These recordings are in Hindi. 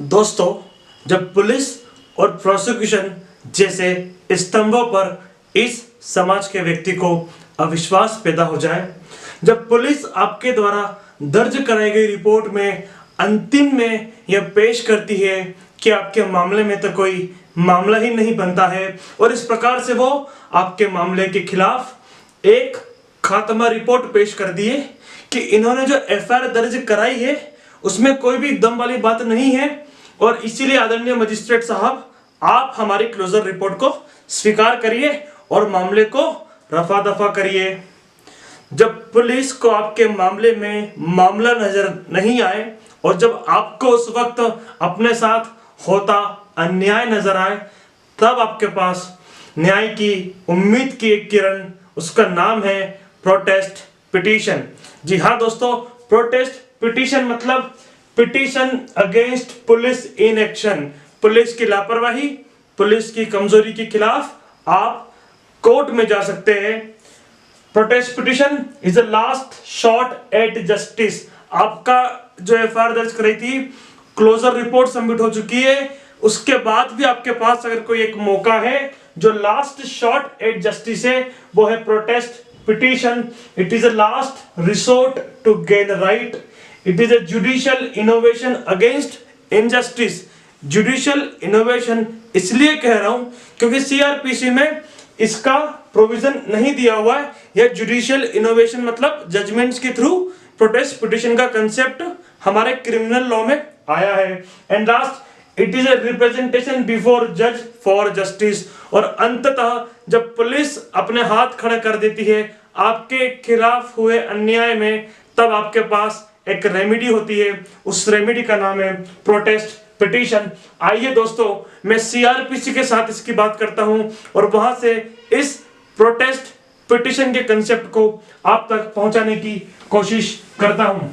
दोस्तों, जब पुलिस और प्रोसिक्यूशन जैसे स्तंभों पर इस समाज के व्यक्ति को अविश्वास पैदा हो जाए, जब पुलिस आपके द्वारा दर्ज कराई गई रिपोर्ट में अंतिम में यह पेश करती है कि आपके मामले में तो कोई मामला ही नहीं बनता है और इस प्रकार से वो आपके मामले के खिलाफ एक खात्मा रिपोर्ट पेश कर दिए कि इन्होंने जो एफआईआर दर्ज कराई है उसमें कोई भी दम वाली बात नहीं है और इसीलिए आदरणीय मजिस्ट्रेट साहब, आप हमारी क्लोजर रिपोर्ट को स्वीकार करिए और मामले को रफा दफा करिए। जब पुलिस को आपके मामले में मामला नजर नहीं आए और जब आपको उस वक्त अपने साथ होता अन्याय नजर आए, तब आपके पास न्याय की उम्मीद की एक किरण, उसका नाम है प्रोटेस्ट पिटीशन। जी हाँ दोस्तों, प्रोटेस्ट पिटीशन मतलब petition against police in action. Police की लापरवाही, पुलिस की कमजोरी के खिलाफ आप कोर्ट में जा सकते हैं। Protest petition is the last shot at justice. आपका जो एफआईआर दर्ज कराई थी, क्लोजर रिपोर्ट सबमिट हो चुकी है, उसके बाद भी आपके पास अगर कोई एक मौका है, जो लास्ट शॉट एट जस्टिस है, वो है protest petition. It is a last resort to gain right. It is a judicial innovation against injustice. Judicial innovation इसलिए कह रहा हूं क्योंकि सीआरपीसी में इसका प्रोविजन नहीं दिया हुआ है। यह जुडिशियल इनोवेशन मतलब जजमेंट्स के थ्रू प्रोटेस्ट पिटीशन का कंसेप्ट हमारे क्रिमिनल लॉ में आया है। And last, it is a representation before जज फॉर जस्टिस। और अंततः जब पुलिस अपने हाथ खड़े कर देती है आपके खिलाफ हुए अन्याय में, तब आपके पास एक रेमेडी होती है। उस रेमेडी का नाम है प्रोटेस्ट पिटीशन। आइए दोस्तों, मैं सीआरपीसी के साथ इसकी बात करता हूं और वहां से इस प्रोटेस्ट पिटीशन के कंसेप्ट को आप तक पहुंचाने की कोशिश करता हूं।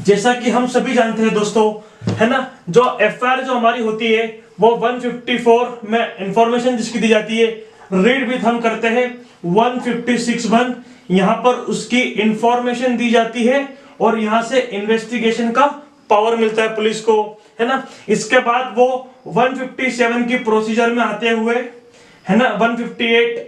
जैसा कि हम सभी जानते हैं दोस्तों, है ना, जो एफआईआर जो हमारी होती है वो 154 में इंफॉर्मेशन जिसकी दी जाती है, रीड विथ हम करते हैं 156(1). यहां पर उसकी इंफॉर्मेशन दी जाती है और यहां से इन्वेस्टिगेशन का पावर मिलता है पुलिस को, है ना। इसके बाद वो 157 की प्रोसीजर में आते हुए, है ना, 158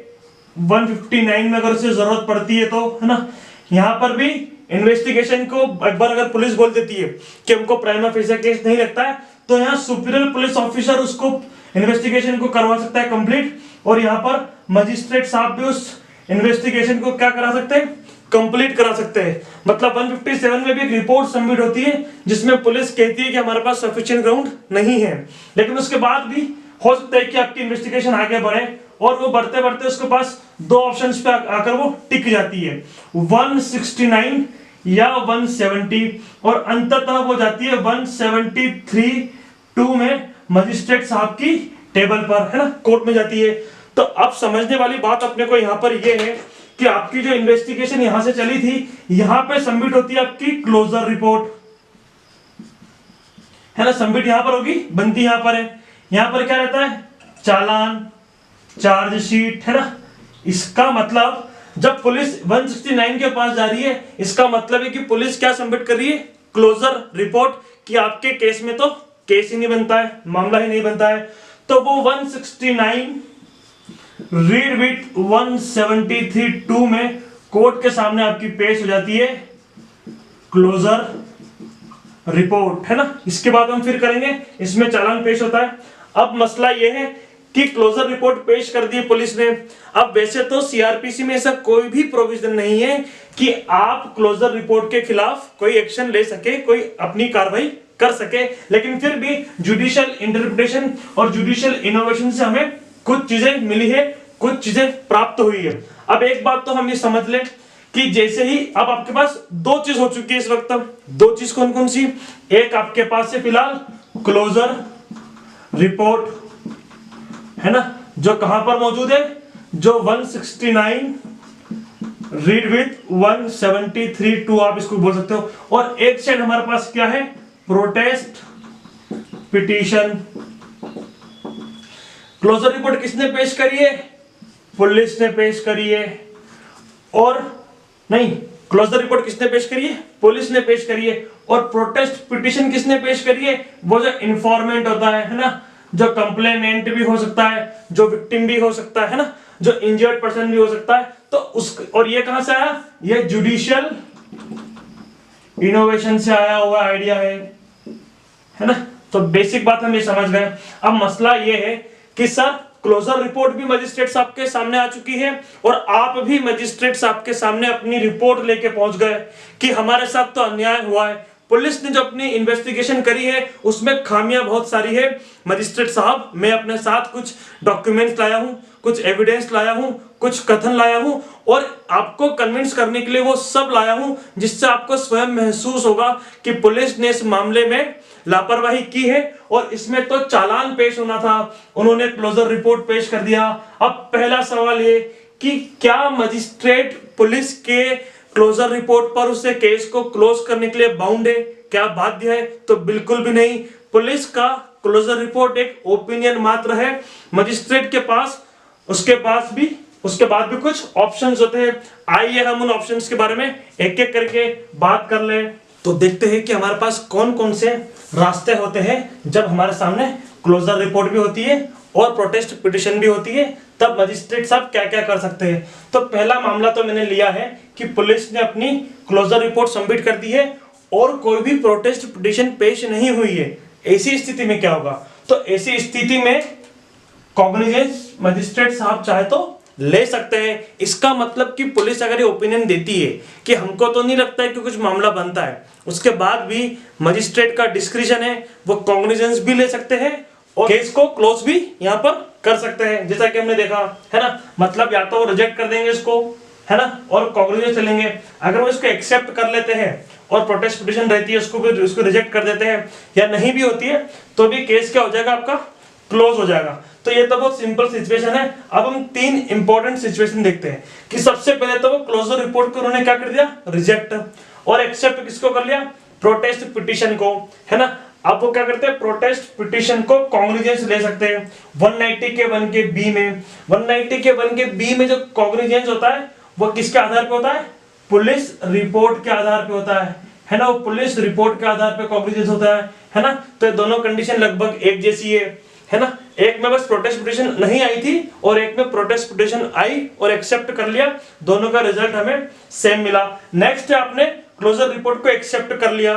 159 में अगर उसे जरूरत पड़ती है तो, है ना, यहां पर भी इन्वेस्टिगेशन को एक बार अगर पुलिस बोल देती है कि हमको प्राइमा फेसिया केस नहीं लगता है, तो यहाँ सुपीरियर पुलिस ऑफिसर उसको इन्वेस्टिगेशन को करवा सकता है कंप्लीट, और यहाँ पर मजिस्ट्रेट साहब भी उस इन्वेस्टिगेशन को क्या करा सकते हैं, कंप्लीट करा सकते हैं। मतलब 157 में भी एक रिपोर्ट सबमिट होती है जिसमें पुलिस कहती है कि हमारे पास सफिशिएंट ग्राउंड नहीं है, लेकिन उसके बाद भी हो सकता है कि आपकी इन्वेस्टिगेशन आगे बढ़े और वो बढ़ते बढ़ते उसके पास दो ऑप्शंस पे आकर वो टिक जाती है, 169 या 170, और अंततः वो जाती है 173(2) में मजिस्ट्रेट साहब की टेबल पर, है ना, कोर्ट में जाती है। तो अब समझने वाली बात अपने को यहाँ पर ये है कि आपकी जो इन्वेस्टिगेशन यहां से चली थी, यहां पे सबमिट होती है आपकी क्लोजर रिपोर्ट, है ना, सबमिट यहां पर होगी, बनती यहां पर है। यहां पर क्या रहता है, चालान, चार्जशीट, है ना। इसका मतलब जब पुलिस 169 के पास जा रही है, इसका मतलब है कि पुलिस क्या सबमिट कर रही है, क्लोजर रिपोर्ट, कि आपके केस में तो केस ही नहीं बनता है, मामला ही नहीं बनता है। तो वो 169 रीड विथ 173(2) में कोर्ट के सामने आपकी पेश हो जाती है क्लोजर रिपोर्ट, है ना। इसके बाद हम फिर करेंगे, इसमें चालान पेश होता है। अब मसला यह है कि क्लोजर रिपोर्ट पेश कर दी पुलिस ने। अब वैसे तो सीआरपीसी में ऐसा कोई भी प्रोविजन नहीं है कि आप क्लोजर रिपोर्ट के खिलाफ कोई एक्शन ले सके, कोई अपनी कार्रवाई कर सके, लेकिन फिर भी जुडिशियल इंटरप्रिटेशन और जुडिशियल इनोवेशन से हमें कुछ चीजें मिली है, कुछ चीजें प्राप्त हुई है। अब एक बात तो हम ये समझ लें कि जैसे ही अब आपके पास दो चीज हो चुकी है इस वक्त, दो चीज कौन कौन सी, एक आपके पास से फिलहाल क्लोजर रिपोर्ट, है ना, जो कहां पर मौजूद है, जो 169 रीड विथ 173(2) आप इसको बोल सकते हो, और एक साइड हमारे पास क्या है, प्रोटेस्ट पिटीशन। क्लोजर रिपोर्ट किसने पेश करी है, पुलिस ने पेश करी है, और नहीं, क्लोजर रिपोर्ट किसने पेश करी है? पुलिस ने पेश करी है। और प्रोटेस्ट पिटीशन किसने पेश करी है? वो जो इन्फॉर्मेंट होता है ना, जो कंप्लेनेंट भी हो सकता है, जो विक्टिम भी हो सकता है ना, जो इंजर्ड पर्सन भी हो सकता है। तो उस और ये कहां से आया? ये जुडिशियल इनोवेशन से आया हुआ आइडिया है ना। तो बेसिक बात हम ये समझ गए। अब मसला ये है कि सर क्लोजर रिपोर्ट भी मजिस्ट्रेट साहब के सामने आ चुकी है और आप भी मजिस्ट्रेट साहब के सामने अपनी रिपोर्ट लेके पहुंच गए कि हमारे साथ तो अन्याय हुआ है। पुलिस ने जो अपनी इन्वेस्टिगेशन करी है उसमें खामियां बहुत सारी है। मजिस्ट्रेट साहब, मैं अपने साथ कुछ डॉक्यूमेंट्स लाया हूं, कुछ एविडेंस लाया हूं, कुछ कथन लाया हूं और आपको कन्विंस करने के लिए वो सब लाया हूं जिससे आपको स्वयं महसूस होगा कि पुलिस ने इस मामले में लापरवाही की है और इसमें तो चालान पेश होना था, उन्होंने क्लोजर रिपोर्ट पेश कर दिया। अब पहला सवाल ये कि क्या मजिस्ट्रेट पुलिस के क्लोजर रिपोर्ट पर उसे केस को क्लोज करने के लिए बाउंड है? क्या बाध्य है? तो बिल्कुल भी नहीं। पुलिस का क्लोजर रिपोर्ट एक ओपिनियन मात्र है। मजिस्ट्रेट के पास उसके बाद भी कुछ ऑप्शंस होते हैं। आइए हम उन ऑप्शंस के बारे में एक एक करके बात कर लें। तो देखते हैं कि हमारे पास कौन कौन से रास्ते होते हैं जब हमारे सामने क्लोजर रिपोर्ट भी होती है और प्रोटेस्ट पिटीशन भी होती है, तब मजिस्ट्रेट साहब क्या क्या कर सकते हैं। तो पहला मामला तो मैंने लिया है कि पुलिस ने अपनी क्लोजर रिपोर्ट सबमिट कर दी है और कोई भी प्रोटेस्ट पिटीशन पेश नहीं हुई है। ऐसी स्थिति में क्या होगा? तो ऐसी स्थिति में कॉग्निजेंस मजिस्ट्रेट साहब चाहे तो ले सकते हैं। इसका मतलब कि पुलिस अगर ये ओपिनियन देती है कि हमको तो नहीं लगता है कि कुछ मामला बनता है, उसके बाद भी मजिस्ट्रेट का डिस्क्रिशन है, वो कॉग्निजेंस भी ले सकते हैं और केस को क्लोज भी यहाँ पर कर सकते हैं, जैसा कि हमने देखा है ना। मतलब या तो वो रिजेक्ट कर देंगे इसको, है ना, और कॉग्निजेंस चलेंगे। अगर वो इसको एक्सेप्ट कर लेते हैं और प्रोटेस्ट पिटीशन रहती है उसको भी उसको रिजेक्ट कर देते हैं या नहीं भी होती है तो भी केस क्या हो जाएगा? आपका क्लोज हो जाएगा। तो ये तो बहुत सिंपल सिचुएशन है। अब हम तीन इंपॉर्टेंट सिचुएशन देखते हैं कि सबसे पहले तो वो क्लोजर रिपोर्ट को उन्होंने क्या कर दिया? रिजेक्ट। और एक्सेप्ट किसको कर लिया? प्रोटेस्ट पिटीशन को, है ना। अब वो क्या करते हैं? प्रोटेस्ट पिटीशन को कॉग्निजेंस ले सकते हैं 190 के 1 के बी में। 190 के 1 के बी में जो कॉग्निजेंस होता है वो किसके आधार पे होता है? पुलिस रिपोर्ट के आधार पे होता है ना। वो पुलिस रिपोर्ट के आधार पे कॉग्निजेंस होता है ना। तो ये दोनों कंडीशन लगभग एक जैसी है ना। एक में बस प्रोटेस्ट पिटीशन नहीं आई थी और एक में प्रोटेस्ट पिटीशन आई और एक्सेप्ट कर लिया, दोनों का रिजल्ट हमें सेम मिला। नेक्स्ट आपने क्लोजर रिपोर्ट को एक्सेप्ट कर लिया,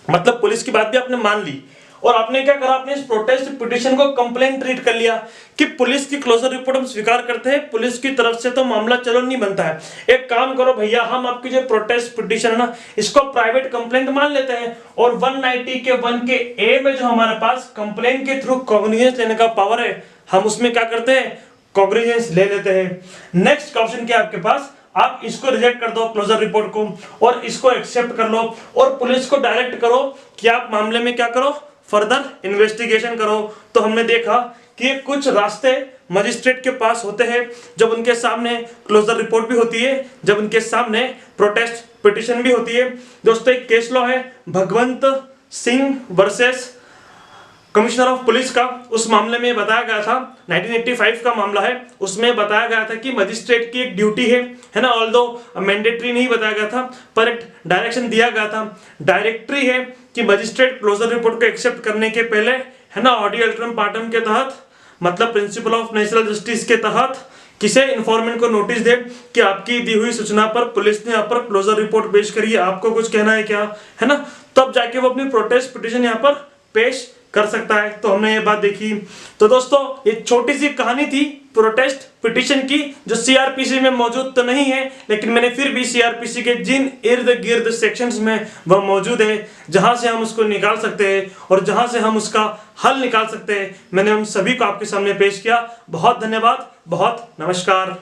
मतलब पुलिस की बात भी आपने मान ली और आपने क्या करा? आपने इस प्रोटेस्ट पिटीशन को कंप्लेंट ट्रीट कर लिया कि पुलिस की क्लोजर रिपोर्ट हम स्वीकार करते हैं, पुलिस की तरफ से तो मामला चलो नहीं बनता है। एक काम करो भैया, हम आपकी जो प्रोटेस्ट पिटीशन है ना इसको प्राइवेट कंप्लेंट मान लेते हैं और 190 के 1 के ए में जो हमारे पास कंप्लेंट के थ्रू कॉग्निजेंस लेने का पावर है, हम उसमें क्या करते हैं? कॉग्निजेंस ले लेते हैं। नेक्स्ट ऑप्शन क्या है आपके पास? आप इसको रिजेक्ट कर दो क्लोजर रिपोर्ट को और इसको एक्सेप्ट कर लो और पुलिस को डायरेक्ट करो कि आप मामले में क्या करो? फर्दर इन्वेस्टिगेशन करो। तो हमने देखा कि कुछ रास्ते मजिस्ट्रेट के पास होते हैं जब उनके सामने क्लोजर रिपोर्ट भी होती है, जब उनके सामने प्रोटेस्ट पिटीशन भी होती है। दोस्तों एक केस लॉ है Bhagwant Singh versus commissioner of police का। उस मामले में बताया गया था 1985 का मामला है, उसमें बताया गया था कि मजिस्ट्रेट की एक ड्यूटी है ना, ऑल्दो मैंडेटरी नहीं बताया गया था पर एक डायरेक्शन दिया गया था, डायरेक्टरी है कि मजिस्ट्रेट क्लोजर रिपोर्ट को एक्सेप्ट करने के पहले, है ना, ऑडियो अल्टरम पार्टम के तहत, मतलब प्रिंसिपल ऑफ नेचुरल जस्टिस के तहत किसे इन्फॉर्मेंट को नोटिस दे कि आपकी दी हुई सूचना पर पुलिस ने यहाँ पर क्लोजर रिपोर्ट पेश करी है, आपको कुछ कहना है क्या, है ना। तब जाके वो अपनी प्रोटेस्ट पिटीशन यहाँ पर पेश कर सकता है। तो हमने ये बात देखी। तो दोस्तों ये छोटी सी कहानी थी प्रोटेस्ट पिटीशन की, जो सीआरपीसी में मौजूद तो नहीं है लेकिन मैंने फिर भी सीआरपीसी के जिन इर्द गिर्द सेक्शंस में वह मौजूद है जहां से हम उसको निकाल सकते हैं और जहां से हम उसका हल निकाल सकते हैं, मैंने हम सभी को आपके सामने पेश किया। बहुत धन्यवाद, बहुत नमस्कार।